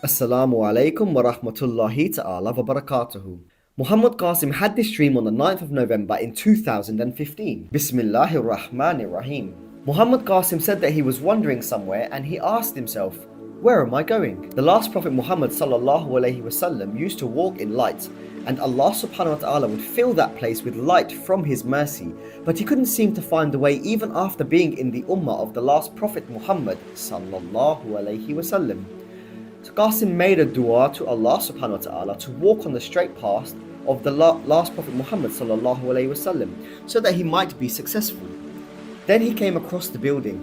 Assalamu alaikum wa rahmatullahi ta'ala wa barakatuhu. Muhammad Qasim had this dream on the 9th of November in 2015. Bismillahir Rahmanir Rahim. Muhammad Qasim said that he was wandering somewhere and he asked himself, where am I going? The last Prophet Muhammad sallallahu alaihi wasallam used to walk in light, and Allah subhanahu wa ta'ala would fill that place with light from His mercy, but he couldn't seem to find the way even after being in the ummah of the last Prophet Muhammad sallallahu alaihi wasallam. So Qasim made a dua to Allah subhanahu wa ta'ala to walk on the straight path of the last Prophet Muhammad sallallahu alaihi wasallam so that he might be successful. Then he came across the building.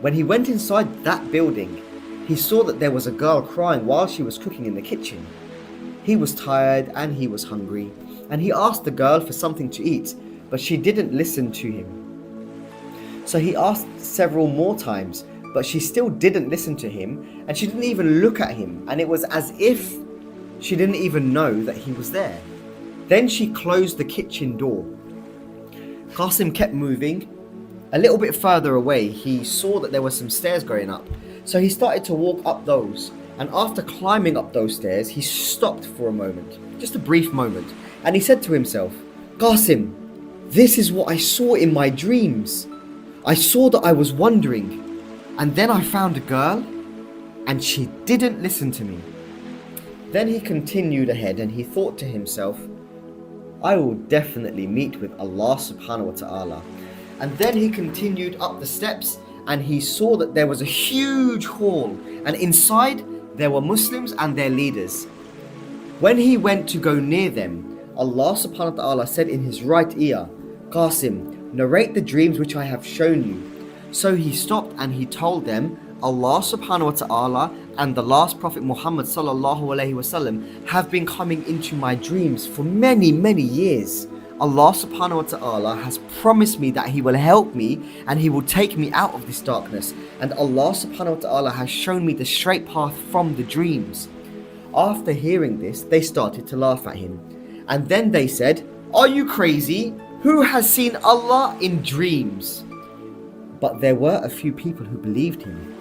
When he went inside that building, he saw that there was a girl crying while she was cooking in the kitchen. He was tired and he was hungry, and he asked the girl for something to eat, but she didn't listen to him. So he asked several more times, but she still didn't listen to him, and she didn't even look at him, and it was as if she didn't even know that he was there. Then she closed the kitchen door. Qasim kept moving. A little bit further away, he saw that there were some stairs going up, so he started to walk up those, and after climbing up those stairs, he stopped for a moment, just a brief moment, and he said to himself, Qasim, this is what I saw in my dreams. I saw that I was wandering, and then I found a girl, and she didn't listen to me. Then he continued ahead and he thought to himself, I will definitely meet with Allah subhanahu wa ta'ala. And then he continued up the steps and he saw that there was a huge hall, and inside there were Muslims and their leaders. When he went to go near them, Allah subhanahu wa ta'ala said in his right ear, Qasim, narrate the dreams which I have shown you. So he stopped and he told them, Allah subhanahu wa ta'ala and the last Prophet Muhammad sallallahu alaihi wasallam have been coming into my dreams for many, many years. Allah subhanahu wa ta'ala has promised me that He will help me and He will take me out of this darkness. And Allah subhanahu wa ta'ala has shown me the straight path from the dreams. After hearing this, they started to laugh at him. And then they said, are you crazy? Who has seen Allah in dreams? But there were a few people who believed him.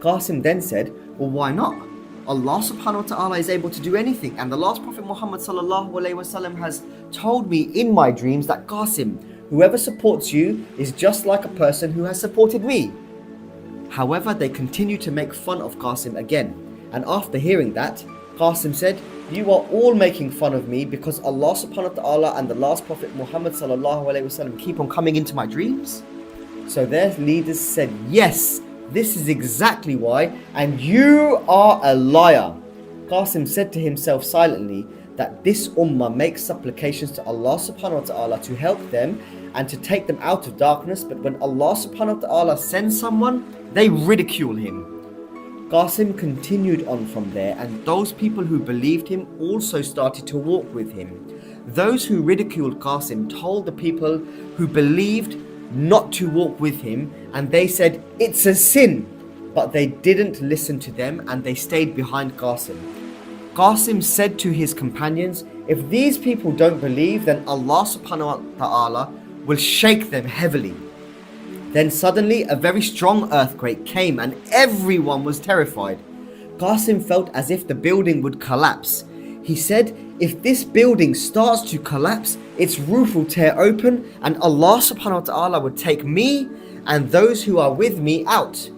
Qasim then said, well, why not? Allah subhanahu wa ta'ala is able to do anything, and the last Prophet Muhammad sallallahu alaihi wasallam has told me in my dreams that Qasim, whoever supports you is just like a person who has supported me. However, they continued to make fun of Qasim again, and after hearing that, Qasim said, you are all making fun of me because Allah subhanahu wa ta'ala and the last Prophet Muhammad sallallahu alaihi wasallam keep on coming into my dreams? So their leaders said, yes, this is exactly why, and you are a liar. Qasim said to himself silently that this ummah makes supplications to Allah subhanahu wa ta'ala to help them and to take them out of darkness, but when Allah subhanahu wa ta'ala sends someone, they ridicule him. Qasim continued on from there, and those people who believed him also started to walk with him. Those who ridiculed Qasim told the people who believed not to walk with him, and they said it's a sin, but they didn't listen to them and they stayed behind Qasim. Qasim said to his companions, if these people don't believe, then Allah subhanahu wa ta'ala will shake them heavily. Then suddenly a very strong earthquake came and everyone was terrified. Qasim felt as if the building would collapse. He said, if this building starts to collapse, its roof will tear open and Allah subhanahu wa ta'ala would take me and those who are with me out.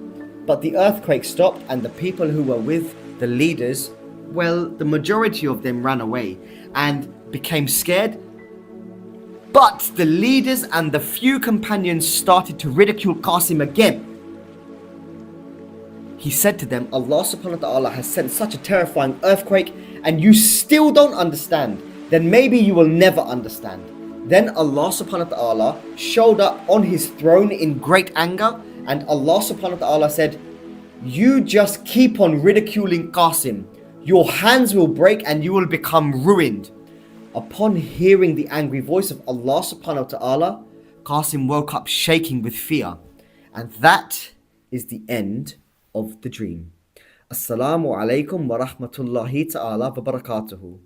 But the earthquake stopped and the people who were with the leaders, well, the majority of them ran away and became scared. But the leaders and the few companions started to ridicule Qasim again. He said to them, Allah subhanahu wa ta'ala has sent such a terrifying earthquake and you still don't understand. Then maybe you will never understand. Then Allah subhanahu wa ta'ala showed up on his throne in great anger, and Allah subhanahu wa ta'ala said, you just keep on ridiculing Qasim. Your hands will break and you will become ruined. Upon hearing the angry voice of Allah subhanahu wa ta'ala, Qasim woke up shaking with fear. And that is the end of the dream. Assalamu alaikum wa rahmatullahi ta'ala wa barakatuhu.